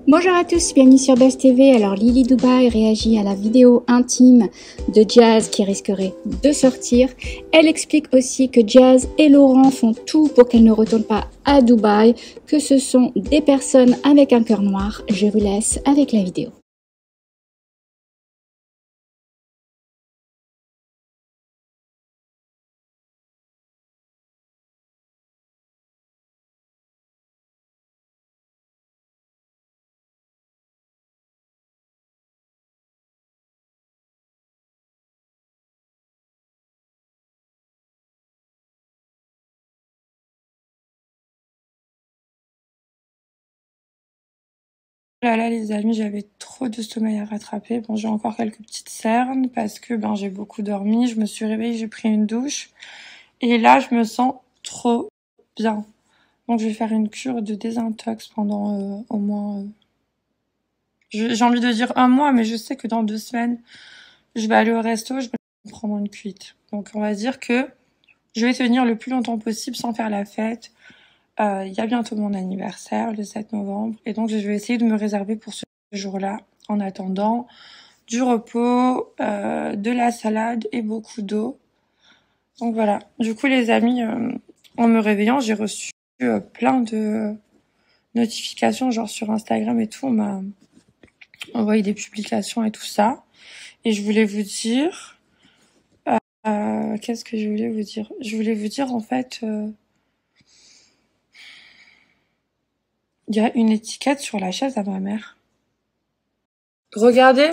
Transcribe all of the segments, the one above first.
Bonjour à tous, bienvenue sur Buzz TV. Alors Lily Dubaï réagit à la vidéo intime de Jazz qui risquerait de sortir. Elle explique aussi que Jazz et Laurent font tout pour qu'elle ne retourne pas à Dubaï, que ce sont des personnes avec un cœur noir. Je vous laisse avec la vidéo. Là, les amis, j'avais trop de sommeil à rattraper. Bon, j'ai encore quelques petites cernes parce que j'ai beaucoup dormi. Je me suis réveillée, j'ai pris une douche. Et là, je me sens trop bien. Donc, je vais faire une cure de désintox pendant au moins... j'ai envie de dire un mois, mais je sais que dans 2 semaines, je vais aller au resto, je vais prendre une cuite. Donc, on va dire que je vais tenir le plus longtemps possible sans faire la fête. Il y a bientôt mon anniversaire, le 7 novembre. Et donc, je vais essayer de me réserver pour ce jour-là. En attendant, du repos, de la salade et beaucoup d'eau. Donc voilà. Du coup, les amis, en me réveillant, j'ai reçu plein de notifications, genre sur Instagram et tout. On m'a envoyé des publications et tout ça. Et je voulais vous dire... qu'est-ce que je voulais vous dire? Je voulais vous dire, en fait... il y a une étiquette sur la chaise à ma mère. Regardez,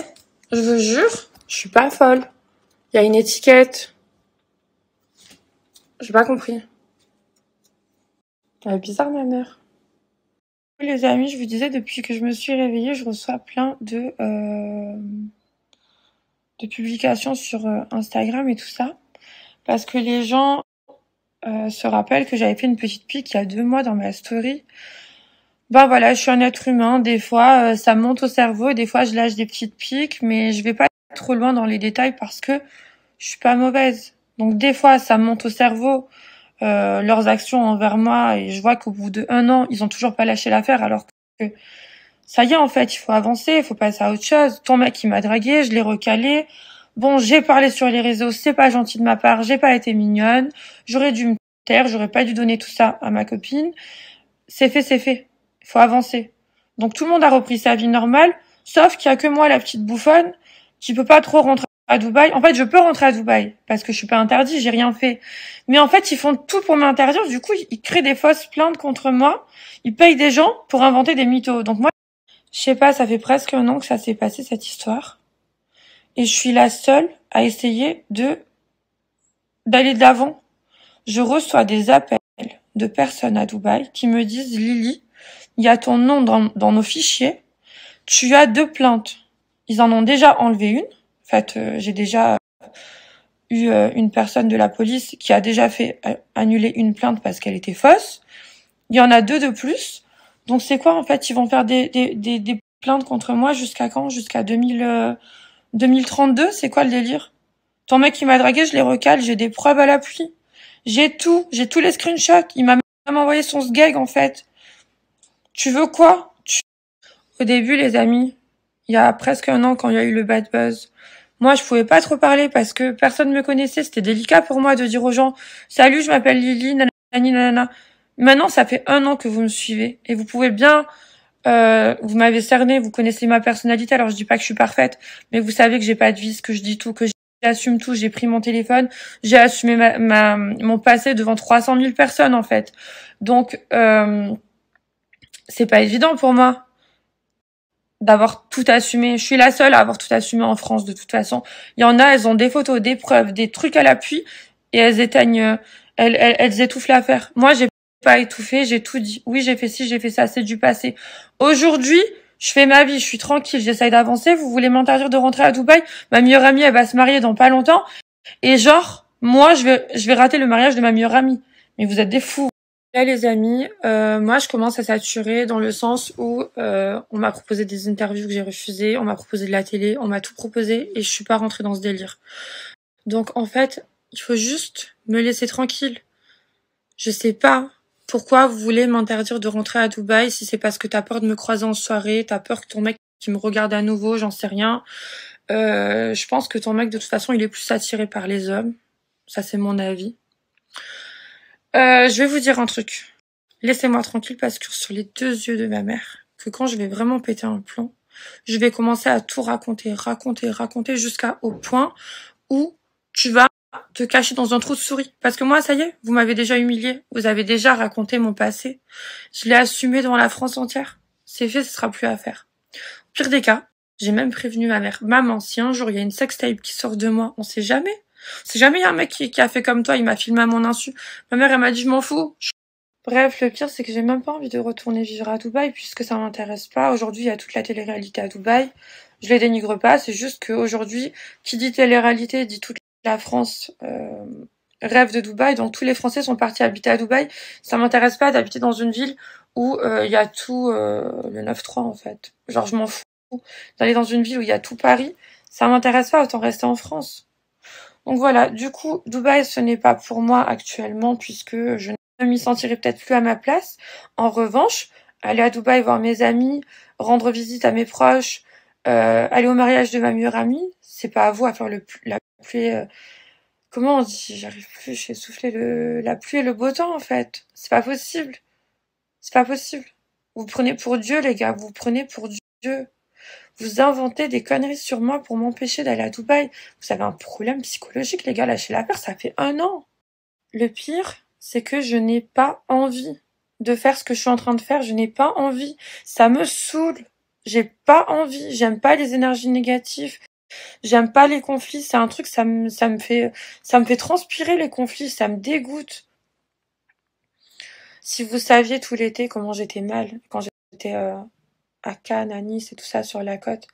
je vous jure, je suis pas folle. Il y a une étiquette. J'ai pas compris. Elle est bizarre, ma mère. Les amis, je vous disais, depuis que je me suis réveillée, je reçois plein de publications sur Instagram et tout ça. Parce que les gens se rappellent que j'avais fait une petite pique il y a 2 mois dans ma story. Voilà, je suis un être humain. Des fois, ça me monte au cerveau. Des fois, je lâche des petites piques. Mais je vais pas trop loin dans les détails parce que je suis pas mauvaise. Donc des fois, ça me monte au cerveau, leurs actions envers moi, et je vois qu'au bout de 1 an, ils ont toujours pas lâché l'affaire, alors que ça y est, en fait, il faut avancer, il faut passer à autre chose. Ton mec, il m'a dragué, je l'ai recalé. Bon, j'ai parlé sur les réseaux, c'est pas gentil de ma part, j'ai pas été mignonne. J'aurais dû me taire, j'aurais pas dû donner tout ça à ma copine. C'est fait, c'est fait. Il faut avancer. Donc tout le monde a repris sa vie normale, sauf qu'il y a que moi, la petite bouffonne, qui peut pas trop rentrer à Dubaï. En fait, je peux rentrer à Dubaï parce que je suis pas interdit, j'ai rien fait. Mais en fait, ils font tout pour m'interdire. Du coup, ils créent des fausses plaintes contre moi. Ils payent des gens pour inventer des mythos. Donc moi, je sais pas, ça fait presque 1 an que ça s'est passé cette histoire. Et je suis la seule à essayer d'aller de l'avant. Je reçois des appels de personnes à Dubaï qui me disent: Lily, il y a ton nom dans nos fichiers. Tu as 2 plaintes. Ils en ont déjà enlevé une. En fait, j'ai déjà eu une personne de la police qui a déjà fait annuler une plainte parce qu'elle était fausse. Il y en a 2 de plus. Donc c'est quoi, en fait? Ils vont faire des plaintes contre moi jusqu'à quand? Jusqu'à 2032? C'est quoi le délire? Ton mec qui m'a dragué, je les recale, j'ai des preuves à l'appui. J'ai tous les screenshots. Il m'a même envoyé son sgeg, en fait. Tu veux quoi? Au début, les amis, il y a presque 1 an, quand il y a eu le bad buzz, moi, je pouvais pas trop parler parce que personne me connaissait. C'était délicat pour moi de dire aux gens: salut, je m'appelle Lily, nanani, nanana. Maintenant, ça fait 1 an que vous me suivez et vous pouvez bien, vous m'avez cerné, vous connaissez ma personnalité. Alors, je dis pas que je suis parfaite, mais vous savez que j'ai pas de vice, que je dis tout, que j'assume tout. J'ai pris mon téléphone, j'ai assumé mon passé devant 300 000 personnes, en fait. Donc, c'est pas évident pour moi d'avoir tout assumé. Je suis la seule à avoir tout assumé en France, de toute façon. Il y en a, elles ont des photos, des preuves, des trucs à l'appui, et elles éteignent, elles étouffent l'affaire. Moi, j'ai pas étouffé, j'ai tout dit. Oui, j'ai fait ci, j'ai fait ça, c'est du passé. Aujourd'hui, je fais ma vie, je suis tranquille, j'essaye d'avancer. Vous voulez m'interdire de rentrer à Dubaï? Ma meilleure amie, elle va se marier dans pas longtemps. Et genre, moi, je vais rater le mariage de ma meilleure amie. Mais vous êtes des fous. Là, les amis, moi, je commence à saturer dans le sens où on m'a proposé des interviews que j'ai refusées, on m'a proposé de la télé, on m'a tout proposé et je suis pas rentrée dans ce délire. Donc, en fait, il faut juste me laisser tranquille. Je sais pas Pourquoi vous voulez m'interdire de rentrer à Dubaï si c'est parce que t'as peur de me croiser en soirée, t'as peur que ton mec qui me regarde à nouveau, j'en sais rien. Je pense que ton mec, de toute façon, il est plus attiré par les hommes. Ça, c'est mon avis. Je vais vous dire un truc. Laissez-moi tranquille parce que sur les 2 yeux de ma mère, que quand je vais vraiment péter un plomb, je vais commencer à tout raconter jusqu'à au point où tu vas te cacher dans un trou de souris. Parce que moi, ça y est, vous m'avez déjà humilié. Vous avez déjà raconté mon passé. Je l'ai assumé devant la France entière. C'est fait, ce sera plus à faire. Au pire des cas, j'ai même prévenu ma mère. Maman, si un jour il y a une sextape qui sort de moi, on sait jamais. C'est jamais il y a un mec qui a fait comme toi, il m'a filmé à mon insu. Ma mère, elle m'a dit, je m'en fous. Bref, le pire, c'est que j'ai même pas envie de retourner vivre à Dubaï puisque ça m'intéresse pas. Aujourd'hui, il y a toute la télé-réalité à Dubaï. Je les dénigre pas, c'est juste qu'aujourd'hui, qui dit télé-réalité dit toute la France rêve de Dubaï. Donc tous les Français sont partis habiter à Dubaï. Ça m'intéresse pas d'habiter dans une ville où il y a tout le 9-3 en fait. Genre je m'en fous d'aller dans une ville où il y a tout Paris. Ça m'intéresse pas, autant rester en France. Donc voilà, du coup, Dubaï, ce n'est pas pour moi actuellement puisque je ne m'y sentirai peut-être plus à ma place. En revanche, aller à Dubaï voir mes amis, rendre visite à mes proches, aller au mariage de ma meilleure amie, c'est pas à vous à faire la pluie. Comment on dit? J'arrive plus, j'ai soufflé la pluie et le beau temps en fait. C'est pas possible. C'est pas possible. Vous prenez pour Dieu, les gars. Vous prenez pour Dieu. Vous inventez des conneries sur moi pour m'empêcher d'aller à Dubaï. Vous avez un problème psychologique, les gars. Lâchez l'affaire, ça fait 1 an. Le pire, c'est que je n'ai pas envie de faire ce que je suis en train de faire. Je n'ai pas envie. Ça me saoule. J'ai pas envie. J'aime pas les énergies négatives. J'aime pas les conflits. C'est un truc, ça me fait transpirer les conflits. Ça me dégoûte. Si vous saviez tout l'été comment j'étais mal quand j'étais à Cannes, à Nice et tout ça sur la côte.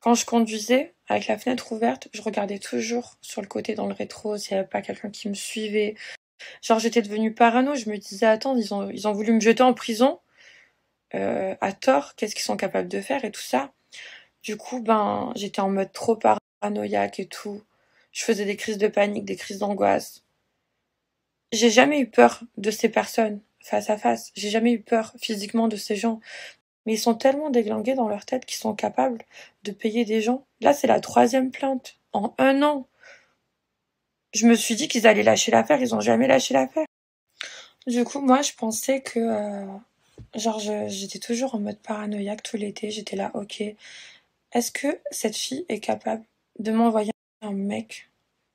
Quand je conduisais, avec la fenêtre ouverte, je regardais toujours sur le côté dans le rétro s'il n'y avait pas quelqu'un qui me suivait. Genre j'étais devenue parano, je me disais attends, ils ont voulu me jeter en prison à tort, qu'est-ce qu'ils sont capables de faire et tout ça. Du coup, ben j'étais en mode trop paranoïaque et tout. Je faisais des crises de panique, des crises d'angoisse. J'ai jamais eu peur de ces personnes face à face. J'ai jamais eu peur physiquement de ces gens. Mais ils sont tellement déglingués dans leur tête qu'ils sont capables de payer des gens. Là, c'est la 3e plainte en 1 an. Je me suis dit qu'ils allaient lâcher l'affaire. Ils ont jamais lâché l'affaire. Du coup, moi, je pensais que... genre, j'étais toujours en mode paranoïaque tout l'été. J'étais là, ok. Est-ce que cette fille est capable de m'envoyer un mec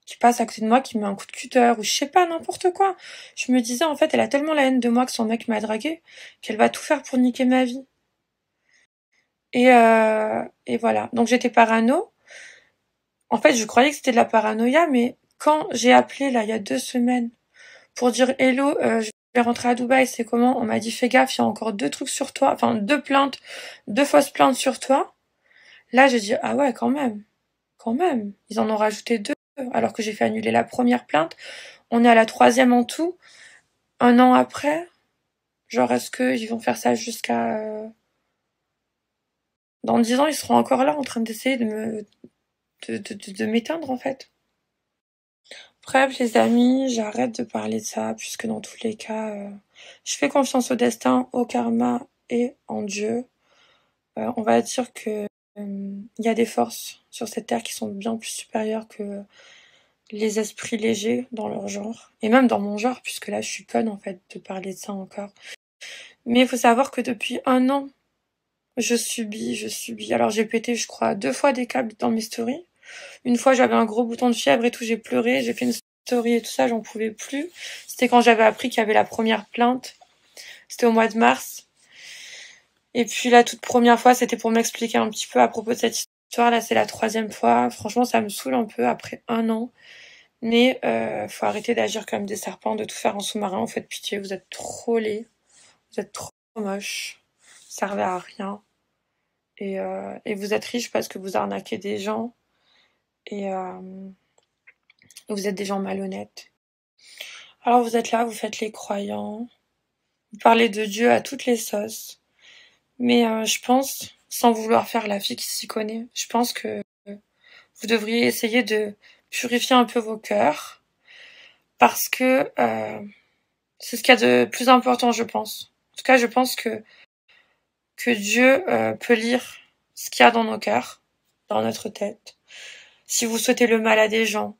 qui passe à côté de moi, qui met un coup de cutter ou je sais pas, n'importe quoi. Je me disais, en fait, elle a tellement la haine de moi que son mec m'a dragué qu'elle va tout faire pour niquer ma vie. Et voilà. Donc j'étais parano. En fait, je croyais que c'était de la paranoïa, mais quand j'ai appelé, là, il y a 2 semaines, pour dire hello, je vais rentrer à Dubaï, c'est comment? On m'a dit fais gaffe, il y a encore 2 trucs sur toi, enfin 2 plaintes, 2 fausses plaintes sur toi. Là, j'ai dit ah ouais, quand même. Quand même. Ils en ont rajouté 2, alors que j'ai fait annuler la première plainte. On est à la 3e en tout. 1 an après. Genre, est-ce qu'ils vont faire ça jusqu'à... Dans 10 ans, ils seront encore là en train d'essayer de m'éteindre, en fait. Bref, les amis, j'arrête de parler de ça, puisque dans tous les cas, je fais confiance au destin, au karma et en Dieu. On va dire que il y a des forces sur cette terre qui sont bien plus supérieures que les esprits légers dans leur genre. Et même dans mon genre, puisque là, je suis conne, en fait, de parler de ça encore. Mais il faut savoir que depuis 1 an, je subis. Alors, j'ai pété, je crois, 2 fois des câbles dans mes stories. Une fois, j'avais un gros bouton de fièvre et tout, j'ai pleuré, j'ai fait une story et tout ça, j'en pouvais plus. C'était quand j'avais appris qu'il y avait la première plainte. C'était au mois de mars. Et puis la toute première fois, c'était pour m'expliquer un petit peu à propos de cette histoire. Là, c'est la 3e fois. Franchement, ça me saoule un peu après 1 an. Mais faut arrêter d'agir comme des serpents, de tout faire en sous-marin. Vous faites pitié, vous êtes trop laids. Vous êtes trop moches. Vous servez à rien. Et vous êtes riches parce que vous arnaquez des gens. Et vous êtes des gens malhonnêtes. Alors vous êtes là, vous faites les croyants. Vous parlez de Dieu à toutes les sauces. Mais je pense, sans vouloir faire la fille qui s'y connaît, je pense que vous devriez essayer de purifier un peu vos cœurs. Parce que C'est ce qu'il y a de plus important, je pense. En tout cas, je pense que Dieu peut lire ce qu'il y a dans nos cœurs, dans notre tête. Si vous souhaitez le mal à des gens,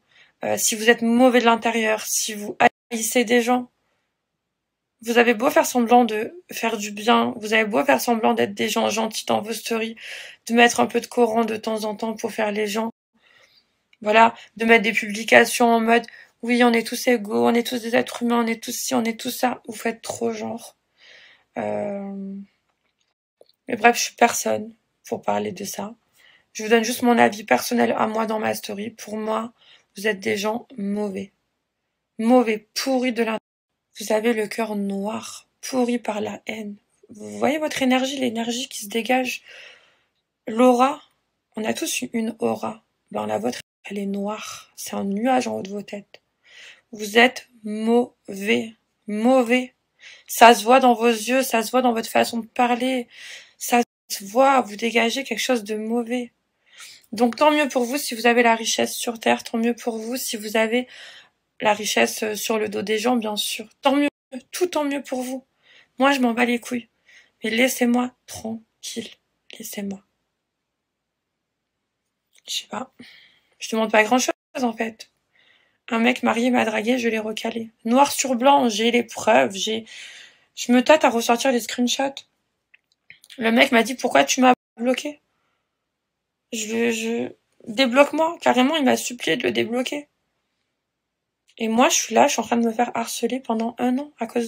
si vous êtes mauvais de l'intérieur, si vous haïssez des gens, vous avez beau faire semblant de faire du bien, vous avez beau faire semblant d'être des gens gentils dans vos stories, de mettre un peu de Coran de temps en temps pour faire les gens, voilà, de mettre des publications en mode oui, on est tous égaux, on est tous des êtres humains, on est tous ci, on est tous ça, vous faites trop genre. Mais bref, je suis personne pour parler de ça. Je vous donne juste mon avis personnel à moi dans ma story. Pour moi, vous êtes des gens mauvais. Mauvais, pourris de l'intérieur. Vous avez le cœur noir, pourri par la haine. Vous voyez votre énergie, l'énergie qui se dégage. L'aura, on a tous une aura. Ben, la vôtre, elle est noire. C'est un nuage en haut de vos têtes. Vous êtes mauvais. Mauvais. Ça se voit dans vos yeux, ça se voit dans votre façon de parler. Ça se voit, vous dégagez quelque chose de mauvais. Donc tant mieux pour vous si vous avez la richesse sur terre, tant mieux pour vous si vous avez la richesse sur le dos des gens, bien sûr. Tant mieux, tout tant mieux pour vous. Moi, je m'en bats les couilles. Mais laissez-moi tranquille. Laissez-moi. Je sais pas. Je demande pas grand-chose, en fait. Un mec marié m'a dragué, je l'ai recalé. Noir sur blanc, j'ai les preuves, je me tâte à ressortir les screenshots. Le mec m'a dit, pourquoi tu m'as bloqué? Débloque-moi. Carrément, il m'a supplié de le débloquer. Et moi, je suis là, je suis en train de me faire harceler pendant 1 an à cause